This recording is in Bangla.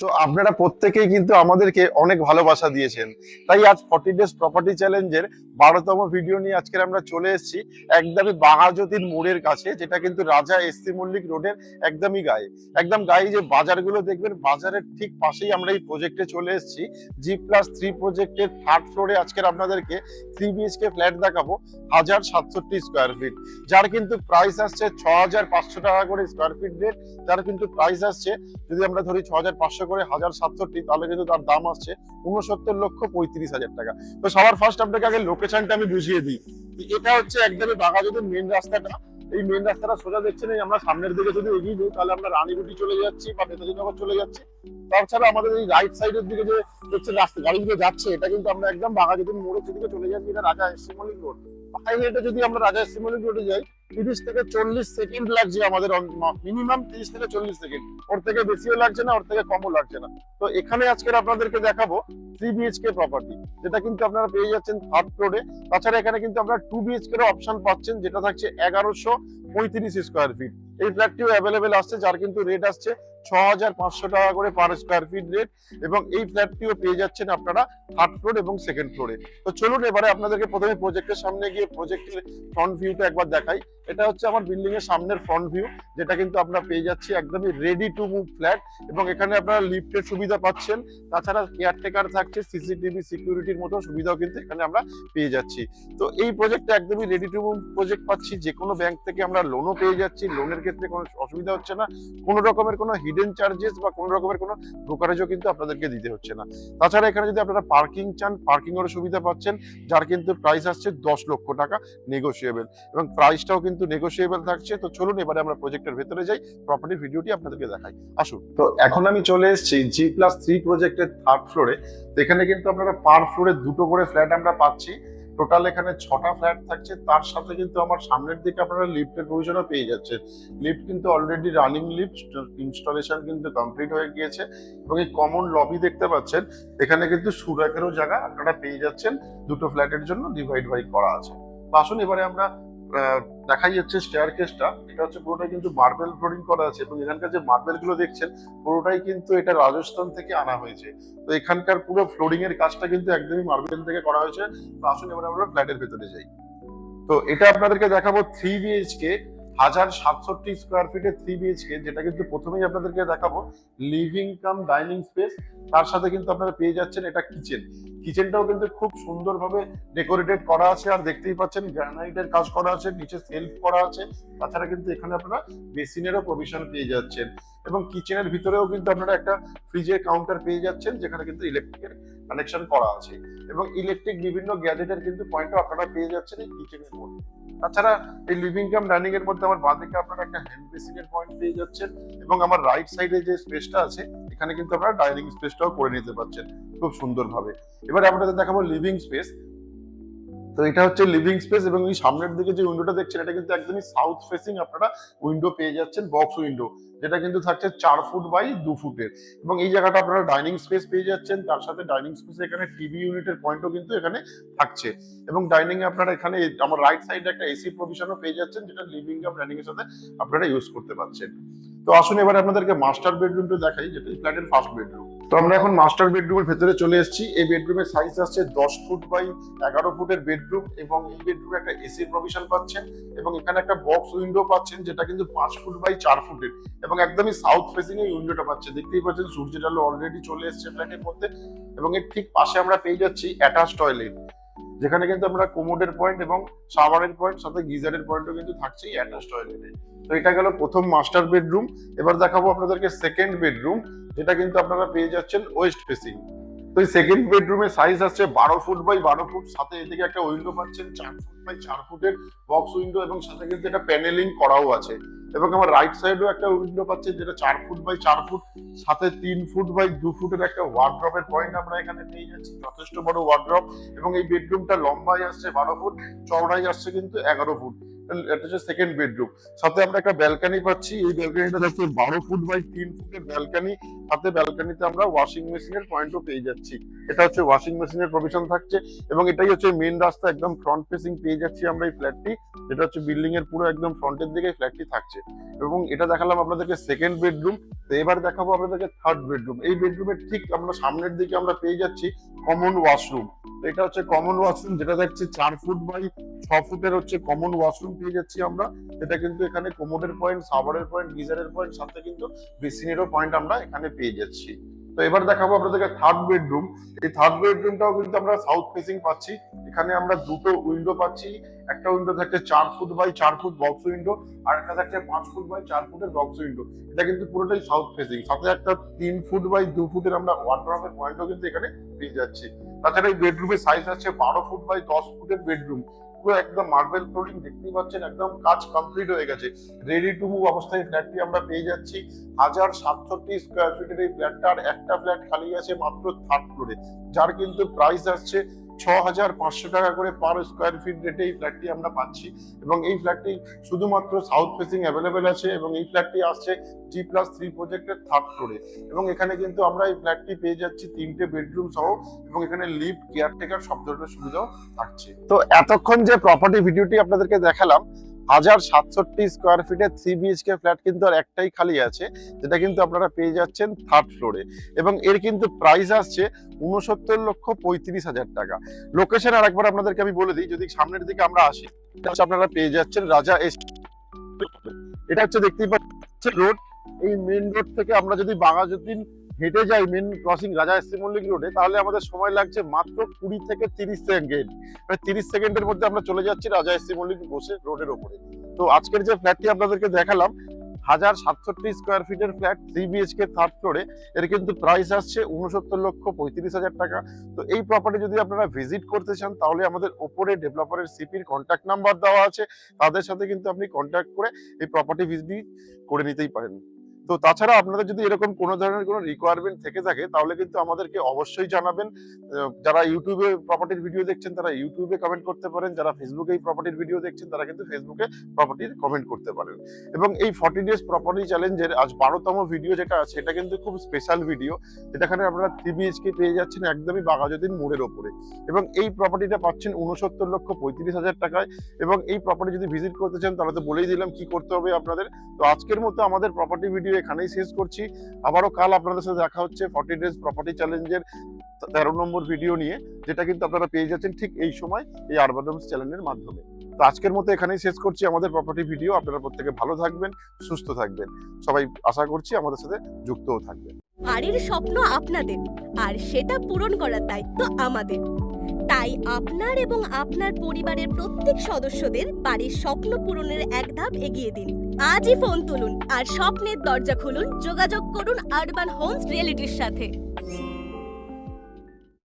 তো আপনারা প্রত্যেকেই কিন্তু আমাদেরকে অনেক ভালোবাসা দিয়েছেন, তাই আজ 40 ডেজ প্রপার্টি চ্যালেঞ্জের 12তম ভিডিও নিয়ে আজকে আমরা চলে এসেছি একদমই বাঘাযতীন মোড়ের কাছে, যেটা কিন্তু রাজা এসসি মল্লিক রোডের একদমই গায়ে। একদম গায়ে যে বাজারগুলো দেখবেন, বাজারের ঠিক পাশেই আমরা এই প্রজেক্টে চলে এসেছি। G+3 প্রজেক্টের 3rd ফ্লোরে আজকের আপনাদেরকে 3 BHK ফ্ল্যাট দেখাবো 1067 স্কোয়ার ফিট, যার কিন্তু প্রাইস আসছে 6500 টাকা করে স্কোয়ার ফিট রেট। যার কিন্তু প্রাইস আসছে, যদি আমরা ধরি 6500 করে 1067, তাহলে কিন্তু তার দাম আসছে 69,35,000 টাকা। তো সবার ফার্স্ট আপনাকে আগে লোকেশনটা আমি বুঝিয়ে দিই। এটা হচ্ছে একদমই বাঘাযতীন মেন রাস্তাটা। এই মেন রাস্তাটা সোজা দেখছেন, এই আমরা সামনের দিকে যদি এগিয়ে যাই তাহলে আমরা রানীগুটি চলে যাচ্ছি বা নেতাজি নগর চলে যাচ্ছি। তাছাড়া আমাদের এই রাইট সাইডের দিকে যে দেখছেন রাস্তা গাড়িগুলো যাচ্ছে, এটা কিন্তু আমরা একদম বাঘাযতীন মোড়ের দিকে চলে যাচ্ছি। এটা রাজা এসসি মল্লিক রোড। হাইওয়েটা যদি আমরা রাজা এসসি মল্লিক রোডে যাই, 30 থেকে 40 সেকেন্ড লাগছে আমাদের, মিনিমাম 30 থেকে 40 সেকেন্ড। ওর থেকে বেশিও লাগছে না, ওর থেকে কমও লাগছে না। তো এখানে আজকের আপনাদেরকে দেখাবো 3 BHK প্রপার্টি, যেটা কিন্তু আপনারা পেয়ে যাচ্ছেন 3rd ফ্লোরে। তাছাড়া এখানে কিন্তু আপনারা 2 BHK এর অপশন পাচ্ছেন, যেটা থাকছে 1135 স্কোয়ার ফিট। এই ফ্ল্যাটটিও অ্যাভেলেবেল আসছে, যার কিন্তু রেট আসছে 6500 টাকা করে পার স্কোয়ার ফিট রেট। এবং এই ফ্ল্যাটটিও পেয়ে যাচ্ছেন আপনারা 3rd ফ্লোর এবং 2nd ফ্লোরে। তো চলুন এবারে আপনাদেরকে প্রথমে প্রজেক্টের সামনে গিয়ে প্রজেক্টের ফ্রন্ট ভিউটা একবার দেখাই। এটা হচ্ছে আমার বিল্ডিং এর সামনের ফ্রন্ট ভিউ, যেটা কিন্তু আমরা পেয়ে যাচ্ছি একদমই রেডি টু মুভ ফ্ল্যাট। এবং এখানে আপনারা লিফটের সুবিধা পাচ্ছেন, তাছাড়া কেয়ারটেকার থাকছে, সিসিটিভি সিকিউরিটির মতো সুবিধাও কিন্তু এখানে আমরা পেয়ে যাচ্ছি। তো এই প্রজেক্টটা একদমই রেডি টু মুভ প্রজেক্ট পাচ্ছি। যে কোনো ব্যাংক থেকে আমরা লোনও পেয়ে যাচ্ছি, লোনের ক্ষেত্রে কোনো অসুবিধা হচ্ছে না। কোনো রকমের কোনো হিডেন চার্জেস বা কোনো রকমের কোনো ব্রোকারেজও কিন্তু আপনাদেরকে দিতে হচ্ছে না। তাছাড়া এখানে যদি আপনারা পার্কিং চান, পার্কিং এর সুবিধা পাচ্ছেন, যার কিন্তু প্রাইস আসছে 10 লক্ষ টাকা নেগোশিয়েবল, এবং প্রাইসটাও কিন্তু নেগোশিয়েবল থাকছে। তো চলুন এবারে আমরা প্রজেক্টের ভেতরে যাই, প্রপার্টির ভিডিওটি আপনাদেরকে দেখাই, আসুন। তো এখন আমি চলে এসেছি G+3 প্রজেক্টের 3rd ফ্লোরে। তো এখানে কিন্তু আপনারা পার ফ্লোরে 2টো করে ফ্ল্যাট আমরা পাচ্ছি। টোটাল এখানে 6টা ফ্ল্যাট থাকছে। তার সাথে কিন্তু আমার সামনের দিকে আপনারা লিফটের প্রভিশনও পেয়ে যাচ্ছেন। লিফট কিন্তু অলরেডি রানিং লিফট, ইনস্টলেশন কিন্তু কমপ্লিট হয়ে গিয়েছে। এবং এই কমন লবি দেখতে পাচ্ছেন, এখানে কিন্তু সুরাকেরও জায়গা আপনারা পেয়ে যাচ্ছেন। 2টো ফ্ল্যাটের জন্য ডিভাইড বাই করা আছে। তো আসুন এবারে আমরা দেখাই যাচ্ছে স্টেয়ার কেসটা। এটা হচ্ছে পুরোটাই কিন্তু মার্বেল ফ্লোরিং করা আছে, এবং এখানকার যে মার্বেল গুলো দেখছেন পুরোটাই কিন্তু এটা রাজস্থান থেকে আনা হয়েছে। তো এখানকার পুরো ফ্লোরিং এর কাজটা কিন্তু একদমই মার্বেল থেকে করা হয়েছে। তো আসুন এবার আমরা ফ্ল্যাটের ভেতরে যাই। তো এটা আপনাদেরকে দেখাবো 3 BHK 1067 স্কোয়ার ফিটের 3 BHK, যেটা কিন্তু প্রথমেই আপনাদেরকে দেখাবো লিভিং কাম ডাইনিং স্পেস। তার সাথে কিন্তু আপনারা পেয়ে যাচ্ছেন এটা কিচেন। কিচেনটাও কিন্তু খুব সুন্দরভাবে ডেকোরেটেড করা আছে, আর দেখতেই পাচ্ছেন গ্রানাইটের কাজ করা আছে, নিচে সেলফ করা আছে। তাছাড়া কিন্তু এখানে আপনারা বেসিনেরও প্রভিশন পেয়ে যাচ্ছেন, এবং কিচেনের ভিতরেও কিন্তু আপনারা একটা ফ্রিজের কাউন্টার পেয়ে যাচ্ছেন, যেখানে কিন্তু ইলেকট্রিকের কানেকশন করা আছে। এবং ইলেকট্রিক বিভিন্ন গ্যাজেটের কিন্তু পয়েন্টও আপনারা পেয়ে যাচ্ছেন এই কিচেনের মধ্যে। তাছাড়া এই লিভিং কাম ডাইনিং এর মধ্যে আমার বাঁদিকে আপনারা একটা হ্যান্ড বেসিনের পয়েন্ট পেয়ে যাচ্ছেন, এবং আমার রাইট সাইডে যে স্পেসটা আছে এখানে কিন্তু আপনারা ডাইনিং স্পেসটাও করে নিতে পারছেন খুব সুন্দরভাবে। এবার আপনাদের দেখাবো লিভিং স্পেস। তো এটা হচ্ছে লিভিং স্পেস, এবং এই সামনের দিকে যে উইন্ডোটা দেখছেন এটা কিন্তু একদমই সাউথ ফেসিং আপনারা উইন্ডো পেয়ে যাচ্ছেন, বক্স উইন্ডো, যেটা কিন্তু থাকছে 4 ফুট বাই 2 ফুটের। এবং এই জায়গাটা আপনারা ডাইনিং স্পেস পেয়ে যাচ্ছেন, তার সাথে ডাইনিং স্পেসে এখানে টিভি ইউনিটের পয়েন্টও কিন্তু এখানে থাকছে। এবং ডাইনিং এ আপনারা এখানে আমার রাইট সাইডে একটা এসি প্রভিশনও পেয়ে যাচ্ছেন, যেটা লিভিং কাম ডাইনিং এর সাথে আপনারা ইউজ করতে পারছেন। তো আসুন এবার আপনাদেরকে মাস্টার বেডরুমটা দেখাই, যেটা এই ফ্ল্যাটের ফার্স্ট বেডরুম। তো আমরা এখন মাস্টার বেডরুমের ভেতরে চলে এসেছি। এই বেডরুমের সাইজ আসছে 10 ফুট বাই 11 ফুটের বেডরুম, এবং এই বেডরুমে একটা এসি প্রভিশন পাচ্ছেন, এবং এখানে একটা বক্স উইন্ডো পাচ্ছেন, যেটা কিন্তু 5 ফুট বাই 4 ফুটের, এবং একদমই সাউথ ফেসিং এই উইন্ডোটা পাচ্ছেন। দেখতেই পাচ্ছেন সূর্যের আলো অলরেডি চলে এসেছে ফ্ল্যাটের মধ্যে। এবং এর ঠিক পাশে আমরা পেয়ে যাচ্ছি অ্যাটাচ টয়লেট, যেখানে কিন্তু আমরা কোমোডের পয়েন্ট এবং শাওয়ারের পয়েন্ট সাথে গিজারের পয়েন্টও কিন্তু থাকছে অ্যাটাচ টয়লেটে। তো এটা গেল প্রথম মাস্টার বেডরুম। এবার দেখাবো আপনাদেরকে সেকেন্ড বেডরুম, যেটা কিন্তু আপনারা পেয়ে যাচ্ছেন ওয়েস্ট ফেসিং। তো এই সেকেন্ড বেডরুমের সাইজ আসছে 12 ফুট বাই 12 ফুট, সাথে এদিকে একটা উইন্ডো পাচ্ছেন 4 ফুট বাই 4 ফুটের বক্স উইন্ডো, এবং সাথে কিন্তু এটা প্যানেলিং করাও আছে। এবং আমার রাইট সাইডেও একটা উইন্ডো পাচ্ছেন, যেটা 4 ফুট বাই 4 ফুট, সাথে 3 ফুট বাই 2 ফুটের একটা ওয়ার্ড্রপের পয়েন্ট আমরা এখানে পেয়ে যাচ্ছি, যথেষ্ট বড় ওয়ার্ড্রপ। এবং এই বেডরুমটা লম্বায় আসছে 12 ফুট, চওড়ায় আসছে কিন্তু 11 ফুট। এটা হচ্ছে সেকেন্ড বেডরুম। সাথে আমরা একটা ব্যালকনি পাচ্ছি। এই ব্যালকনিটা হচ্ছে 12 ফুট বাই 3 ফুটের ব্যালকনি। সাথে ব্যালকনিতে আমরা ওয়াশিং মেশিনের পয়েন্টও পেয়ে যাচ্ছি। এটা হচ্ছে ওয়াশিং মেশিনের প্রভিশন থাকছে এবং এটাই হচ্ছে মেন রাস্তা, একদম ফ্রন্ট ফেসিং পেয়ে যাচ্ছি আমরা এই ফ্ল্যাটটি, যেটা হচ্ছে বিল্ডিং এর পুরো একদম ফ্রন্টের দিকে এই ফ্ল্যাটটি থাকছে। এবং এটা দেখালাম আপনাদেরকে সেকেন্ড বেডরুম। তো এবার দেখাবো আপনাদেরকে থার্ড বেডরুম। এই বেডরুমের ঠিক আমরা সামনের দিকে আমরা পেয়ে যাচ্ছি কমন ওয়াশরুম। এটা হচ্ছে কমন ওয়াশরুম, যেটা দেখছি 4 ফুট বাই 6 ফুটের হচ্ছে কমন ওয়াশরুম পেয়ে যাচ্ছি আমরা। এটা কিন্তু এখানে কোমোডের পয়েন্ট, শাওয়ারের পয়েন্ট, গিজারের পয়েন্ট, সাথে কিন্তু বেসিনেরও পয়েন্ট আমরা এখানে পেয়ে যাচ্ছি। তো এবার দেখাবো আপনাদেরকে থার্ড বেডরুম। এই থার্ড বেডরুমটাও কিন্তু আমরা সাউথ ফেসিং পাচ্ছি। এখানে আমরা দুটো উইন্ডো পাচ্ছি। একটা উইন্ডো থাকছে 4 foot by 4 foot box window, আর একটা থাকছে 5 ফুট বাই 4 ফুটের বক্স উইন্ডো। এটা কিন্তু পুরোটাই সাউথ ফেসিং। সাথে একটা 3 ফুট বাই 2 ফুটের আমরা ওয়ার্ডরোবের পয়েন্টও কিন্তু এখানে পেয়ে যাচ্ছি। তাছাড়া এই বেডরুমের সাইজ আছে 12 ফুট বাই 10 ফুটের বেডরুম। পুরো একদম মার্বেল ফ্লোরিং দেখতেই পাচ্ছেন, একদম কাজ কমপ্লিট হয়ে গেছে। রেডি টু মুভ অবস্থায় ফ্ল্যাটটি আমরা পেয়ে যাচ্ছি। 1067 স্কোয়ার ফিটের এই ফ্ল্যাটটা, আর একটা ফ্ল্যাট খালি আছে মাত্র থার্ড ফ্লোরে, যার কিন্তু প্রাইস আসছে 6500 টাকা করে পার স্কোয়ার ফিট রেটে এই ফ্ল্যাটটি আমরা পাচ্ছি। এবং এই ফ্ল্যাটটি শুধুমাত্র সাউথ ফেসিং অ্যাভেলেবেল আছে এবং এই ফ্ল্যাটটি আসছে G+3 প্রজেক্টের থার্ড ফ্লোরে। এবং এখানে কিন্তু আমরা এই ফ্ল্যাটটি পেয়ে যাচ্ছি 3টে বেডরুম সহ, এবং এখানে লিফট, কেয়ারটেকার সব ধরনের সুবিধাও থাকছে। তো এতক্ষণ যে প্রপার্টি ভিডিওটি আপনাদেরকে দেখালাম, 1067 স্কোয়ার ফিটের 3 BHK ফ্ল্যাট কিন্তু আর একটাই খালি আছে, যেটা কিন্তু আপনারা পেয়ে যাচ্ছেন থার্ড ফ্লোরে। এবং এর কিন্তু প্রাইস আসছে 69,35,000 টাকা। লোকেশন আর একবার আপনাদেরকে আমি বলে দিই, যদি সামনের দিকে আমরা আসি, আপনারা পেয়ে যাচ্ছেন রাজা এটা হচ্ছে দেখতেই পাচ্ছেন রোড। এই মেন রোড থেকে আমরা যদি বাঘাযতীন হেঁটে যাই মেন ক্রসিং রাজা এসসি মল্লিক রোডে, তাহলে আমাদের সময় লাগছে মাত্র 20 থেকে 30 সেকেন্ড। মানে 30 সেকেন্ডের মধ্যে আমরা চলে যাচ্ছি রাজা এসসি মল্লিক বসে রোডের ওপরে। তো আজকের যে ফ্ল্যাটটি আপনাদেরকে দেখালাম, 1067 স্কোয়ার ফিটের ফ্ল্যাট 3 BHK থার্ড ফ্লোরে, এর কিন্তু প্রাইস আসছে 69,35,000 টাকা। তো এই প্রপার্টি যদি আপনারা ভিজিট করতে চান, তাহলে আমাদের ওপরে ডেভেলপারের সিপির কন্ট্যাক্ট নাম্বার দেওয়া আছে, তাদের সাথে কিন্তু আপনি কন্ট্যাক্ট করে এই প্রপার্টি ভিজিট করে নিতেই পারেন। তো তাছাড়া আপনাদের যদি এরকম কোনো ধরনের কোনো রিকোয়ারমেন্ট থেকে থাকে, তাহলে কিন্তু আমাদেরকে অবশ্যই জানাবেন। যারা ইউটিউবে প্রপার্টির ভিডিও দেখছেন তারা ইউটিউবে কমেন্ট করতে পারেন, যারা ফেসবুকে এই প্রপার্টির ভিডিও দেখছেন তারা কিন্তু ফেসবুকে প্রপার্টির কমেন্ট করতে পারেন। এবং এই 40 ডেজ প্রপার্টি চ্যালেঞ্জের আজ 12তম ভিডিও যেটা আছে, এটা কিন্তু খুব স্পেশাল ভিডিও, যেটাখানে আপনারা 3 BHK পেয়ে যাচ্ছেন একদমই বাঘাযতীন মোড়ের ওপরে। এবং এই প্রপার্টিটা পাচ্ছেন 69,35,000 টাকায়। এবং এই প্রপার্টি যদি ভিজিট করতে চান, তাহলে তো বলেই দিলাম কি করতে হবে আপনাদের। তো আজকের মতো আমাদের প্রপার্টি ভিডিও এখানেই শেষ করছি। আবারও কাল আপনাদের সাথে দেখা হচ্ছে 40 ডেজ প্রপার্টি চ্যালেঞ্জের 13 নম্বর ভিডিও নিয়ে, যেটা কিন্তু আপনারা পেয়ে যাচ্ছেন ঠিক এই সময় এই আরবান হোমস চ্যানেলের মাধ্যমে। তো আজকের মতো এখানেই শেষ করছি আমাদের প্রপার্টি ভিডিও। আপনারা প্রত্যেকে ভালো থাকবেন, সুস্থ থাকবেন। সবাই আশা করছি আমাদের সাথে যুক্তও থাকবেন। বাড়ির স্বপ্ন আপনাদের, আর সেটা পূরণ করার দায়িত্ব আমাদের। তাই আপনার এবং আপনার পরিবারের প্রত্যেক সদস্যদের বাড়ির স্বপ্ন পূরণের এক ধাপ এগিয়ে দিন। আজই ফোন তুলুন আর স্বপ্নের দরজা খুলুন। যোগাযোগ করুন আরবান হোমস রিয়েলিটির সাথে।